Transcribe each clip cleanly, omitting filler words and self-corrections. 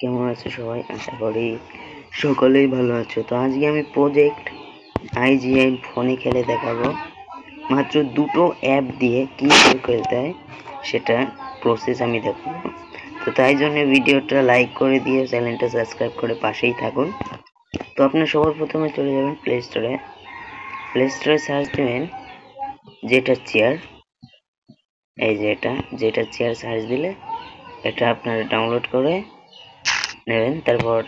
কেমন আছো সবাই? আশা করি সকলেই ভালো আছো। তো আজকে আমি প্রজেক্ট আইজিআই ফোনে খেলে দেখাবো। মাত্র দুটো অ্যাপ দিয়ে কি খেলতে হয় সেটা প্রসেস আমি দেখাবো। তো তাই জন্য ভিডিওটা লাইক করে দিয়ে চ্যানেলটা সাবস্ক্রাইব করে পাশেই থাকুন। তো আপনার সবার প্রথমে চলে যাবেন প্লে স্টোরে সার্চ দেবেন যেটা চেয়ার, এই যে যেটা চেয়ার সার্চ দিলে এটা আপনারা ডাউনলোড করে নেবেন। তারপর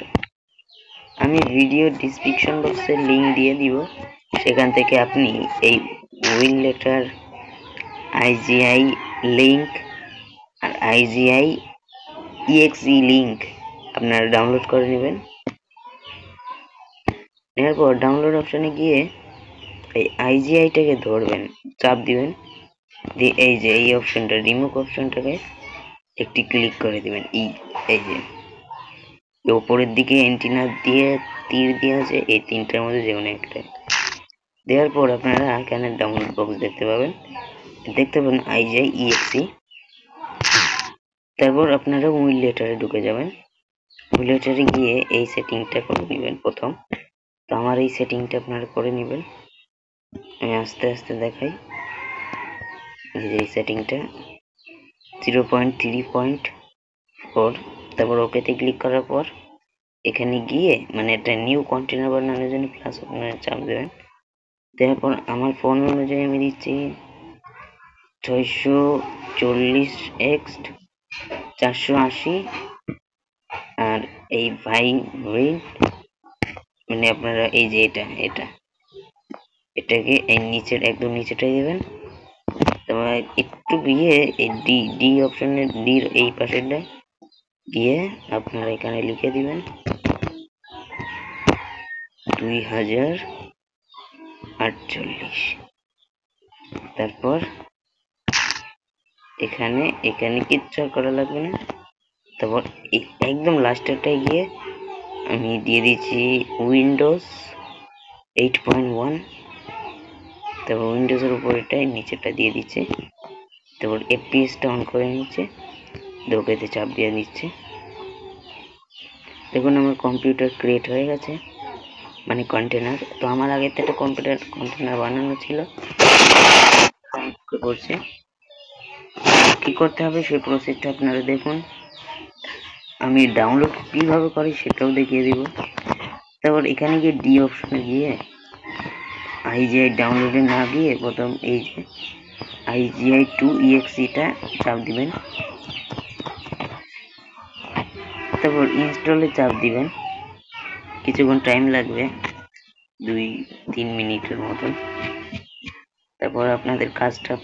আমি ভিডিও ডিসক্রিপশন বক্সে লিংক দিয়ে দিব, সেখান থেকে আপনি এই উইন লেটার আইজিআই লিংক আর আইজিআই ইএক্সই লিংক আপনারা ডাউনলোড করে নেবেন। নেওয়ার পর ডাউনলোড অপশনে গিয়ে এই আইজিআইটাকে ধরবেন, চাপ দিবেন, দিয়ে এই যে এই অপশনটা রিমুভ অপশনটাকে একটি ক্লিক করে দিবেন। এই যে উপরের দিকে এন্টিনা দিয়ে তীর দিয়ে আছে, এই তিনটার মধ্যে যে কোনো একটা দেওয়ার পর আপনারা এখানে ডাউনলোড বক্স দেখতে পাবেন আইজিআই ইএক্সি। তারপর আপনারা উইল লেটারে ঢুকে যাবেন। উইল লেটারে গিয়ে এই সেটিংটা করে নেবেন প্রথম। তো আমার এই সেটিংটা আপনারা করে নেবেন, আমি আস্তে আস্তে দেখাই। এই সেটিংটা 0.3.4। তারপর ওকেতে ক্লিক করার পর এখানে গিয়ে মানে একটা নিউ কন্টেনার বানানোর জন্য প্লাস আপনারা চাপ দেবেন। দেওয়ার পর আমার ফোন অনুযায়ী আমি দিচ্ছি 640x 480 আর এই ভাইব্রেট মানে আপনারা এই যে এটাকে এই নিচের একদম নিচেটাই দেবেন। তারপর একটু গিয়ে এই ডি অপশনের ডির এই পাশেরটা গিয়ে আপনারা এখানে লিখে দিবেন 2048। তারপর এখানে কিচ্ছু করা লাগবে না। তারপর একদম লাস্টেরটায় গিয়ে আমি দিয়ে দিচ্ছি উইন্ডোজ 8.1। তারপর উইন্ডোজের উপরেটাই নিচেটা দিয়ে দিচ্ছে। তারপর এফপিএসটা অন করে নিচ্ছে, ওকেতে চাপ দিয়ে দিচ্ছে। দেখুন আমার কম্পিউটার ক্রিয়েট হয়ে গেছে, মানে কন্টেনার। তো আমার আগে তো একটা কন্টেনার বানানো ছিল, করছে কি করতে হবে সেই প্রসেসটা আপনারা দেখুন। আমি ডাউনলোড কিভাবে করি সেটাও দেখিয়ে দিব। তারপর এখানে গিয়ে ডি অপশনে গিয়ে আইজিআই ডাউনলোডে না গিয়ে প্রথম এই যে আইজিআই 2EXE চাপ দিবেন। তারপর ইনস্টলে চাপ দিবেন, কিছুক্ষণ টাইম লাগবে, 2-3 মিনিটের মতন। তারপর আপনাদের কাজটা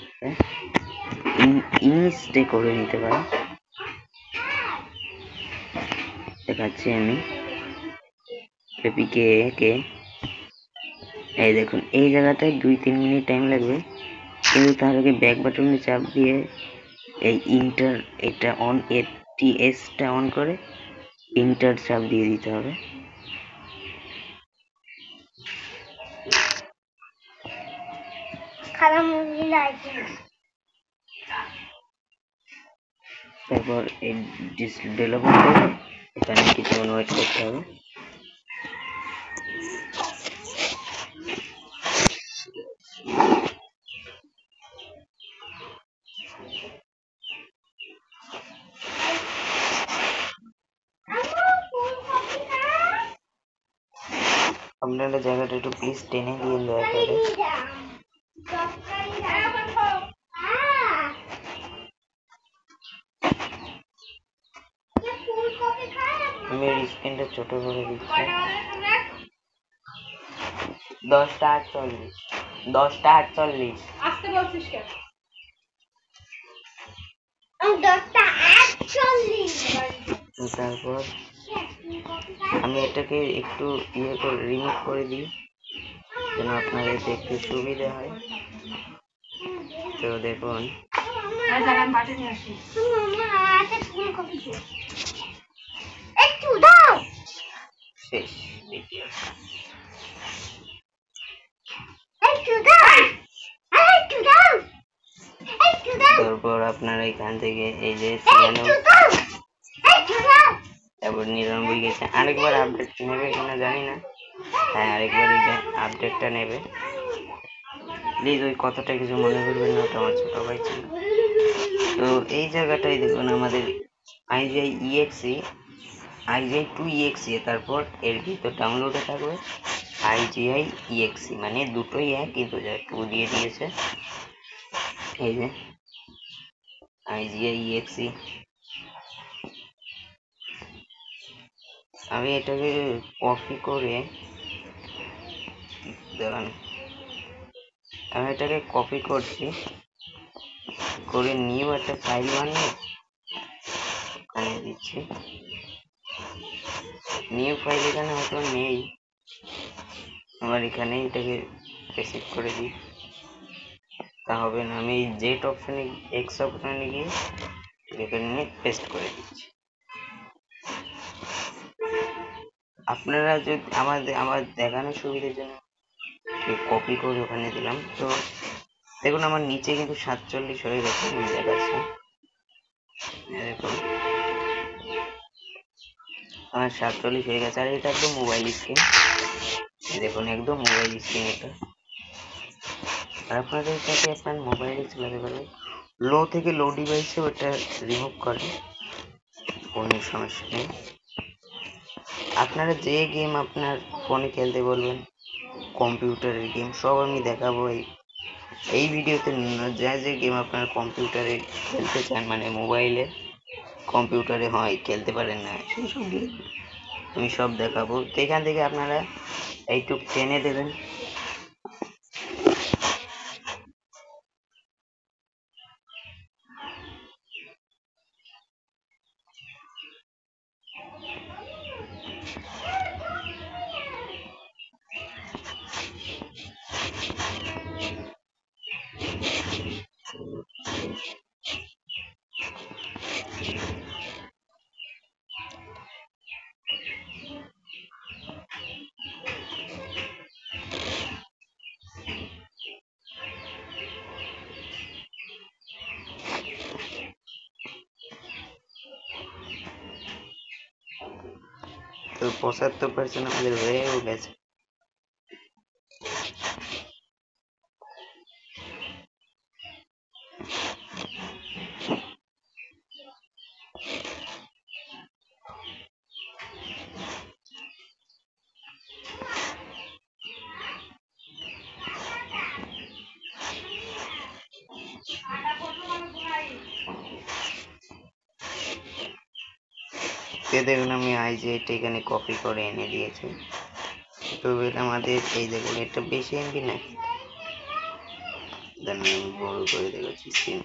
ইনস্টে করে নিতে পারেন। দেখাচ্ছি আমি এপিকে এই দেখুন এই জায়গাটায় 2-3 মিনিট টাইম লাগবে, কিন্তু তার আগে ব্যাক বাটনে চাপ দিয়ে এই এটা অন এটিএসটা অন করে ইন্টার চাপ দিয়ে দিতে হবে। তারপর এই ডেভেলপার করে এখানে কিছুক্ষণ ওয়েট করতে হবে। আপনারা জায়গাটা একটু প্লিজ টেনে দিয়ে দয়া করে। আমি স্ক্রিনটা ছোট করে দিচ্ছি। 10:48 আসতে বলছিস কেন? 10:48 তারপর আমি এটাকে একটু রিমুভ করে দিই যেন আপনাদের দেখতে সুবিধা হয়। তো দেখুন শেষ ভিডিও। তারপর আপনারা এখান থেকে এই যে 99 গেছে। আরেকবার আপডেট নেবে কিনা জানি না। হ্যাঁ, আরেকবার এই যে আপডেটটা নেবে। প্লিজ ওই কথাটা কিছু মনে করবেন না, ওটা আমার ছোট ভাই ছিল। তো এই জায়গাটাই দেখুন আমাদের আইজিআই ইএক্সি, আইজিআই 2 ইএক্সি, তারপর এর ভিতর ডাউনলোডে থাকবে আইজিআই ইএক্সি, মানে দুটোই এক, কিন্তু যা 2 দিয়ে দিয়েছে। এই যে আইজিআই ইএক্সি, আমি এটাকে কপি করে দাঁড়ান, আমি এটাকে কপি করছি, করে নিউ একটা ফাইল বানিয়ে এখানে দিচ্ছি। নিউ ফাইল এখানে হয়তো নেই, আমার এখানে এটাকে পেস্ট করে দিই, তা হবে না। আমি জেট অপশনে, এক্স অপশনে গিয়ে এখানে নিয়ে পেস্ট করে দিচ্ছি। আপনারা যদি আমার দেখানোর সুবিধার জন্য কপি করে ওখানে দিলাম। তো দেখুন আমার নিচে কিন্তু 47 হয়ে গেছে, আমি দেখাচ্ছি। দেখুন আমার 47 হয়ে গেছে, আর এটা একদম মোবাইল স্ক্রিন। দেখুন একদম মোবাইল স্ক্রিন এটা। আর আপনাদের এটাকে আপনার মোবাইলে চালাতে পারবেন। লো থেকে লো ডিভাইসে ওটা রিমুভ করে, কোনো সমস্যা নেই। আপনারা যে গেম আপনার ফোনে খেলতে বলবেন, কম্পিউটারের গেম সব আমি দেখাবো এই ভিডিওতে। যা যে গেম আপনার কম্পিউটারে খেলতে চান, মানে মোবাইলে কম্পিউটারে হয় খেলতে পারেন না, সেই সব গেম আমি সব দেখাবো। তো এখান থেকে আপনারা এইটুক টেনে দেবেন। তো 75% আমাদের হয়েও গেছে। দেখুন আমি আইজিআইটা এখানে কপি করে এনে দিয়েছি। তো এটা আমাদের এই দেখুন, এটা বেশি এমবি না, আমি বড় করে দেখাচ্ছি স্ক্রিন।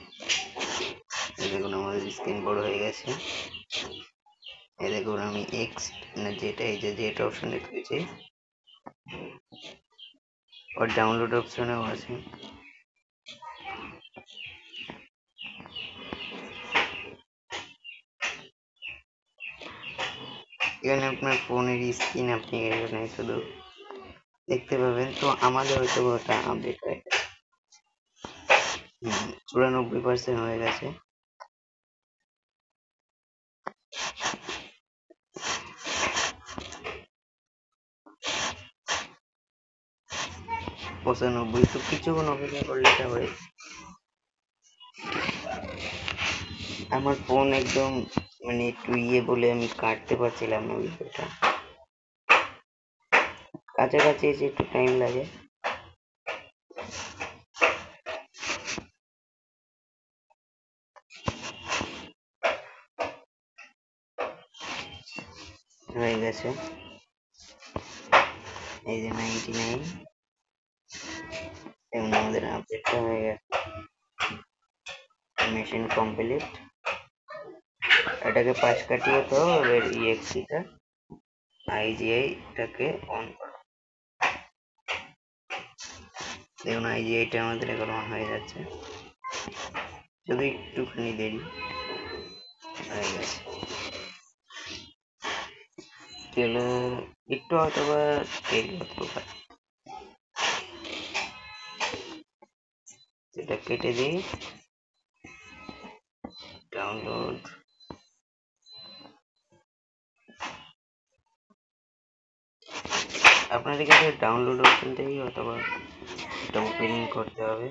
দেখুন আমাদের স্ক্রিন বড় হয়ে গেছে। এই দেখুন আমি এক্স না যেটা, এই যে যেটা অপশনে রয়েছে ওর ডাউনলোড অপশনেও আছে। এখানে আপনার ফোনের স্ক্রিন আপনি এখানে শুধু দেখতে পাবেন। তো আমাদের হয়তো ওটা আপডেট হয়ে গেছে, 94% হয়ে গেছে। পঁচানব্বই, তো কিছুক্ষণ অপেক্ষা করলে এটা হয়ে। আমার ফোন একদম মানে একটু ইয়ে বলে আমি কাটতে পারছিলাম না ভিডিওটা, কাছাকাছি এসে একটু টাইম লাগে। হয়ে গেছে, এই যে 99, এবং আমাদের আপডেটটা হয়ে গেছে। মেশিন কমপ্লিট, এটাকে পাশ কাটিয়ে তো এবার ইএক্সিটা আইজিআইটাকে অন করো। দেখুন আইজিআইটা আমাদের এখন অন হয়ে যাচ্ছে, শুধু একটুখানি দেরি হয়ে গেছে। চলো একটু হয়তো বা দেরি হতে পারে, এটা কেটে দিই। ডাউনলোড, আপনাদের কাছে ডাউনলোড অপশন থেকেই অথবা এটা ওপেনিং করতে হবে।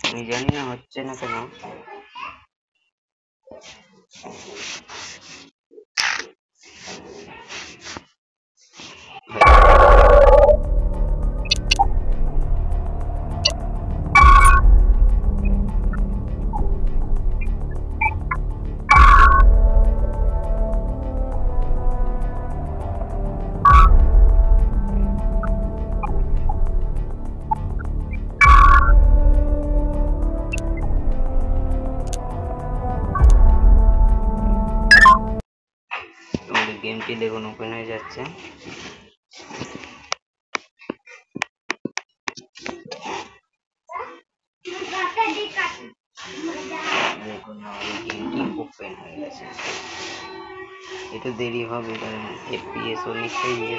আমি জানি না হচ্ছে না কেন। আমাদের গেমটি দেখুন ওপেন হয়ে যাচ্ছে। দেখুন আমাদের গেমটি ওপেন হয়ে গেছে। একটু দেরি হবে কারণ FPS অনেকটাই ইয়ে।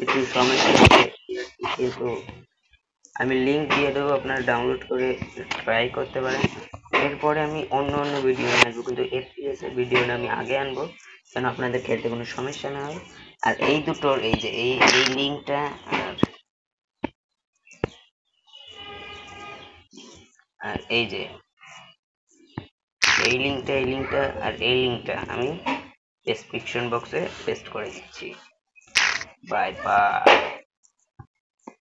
একটু সমস্যা হচ্ছে কিন্তু আমি লিঙ্ক দিয়ে দেবো, আপনারা ডাউনলোড করে ট্রাই করতে পারেন। এরপরে আমি অন্য ভিডিও নিয়ে আসবো, কিন্তু FPS এর ভিডিওটা আমি আগে আনবো যেন আপনাদের খেলতে কোনো সমস্যা না হয়। আর এই দুটোর এই যে এই লিঙ্কটা আর এই যে এই লিঙ্কটা আর এই লিঙ্কটা আমি ডেসক্রিপশন বক্সে পেস্ট করে দিচ্ছি। Bye bye.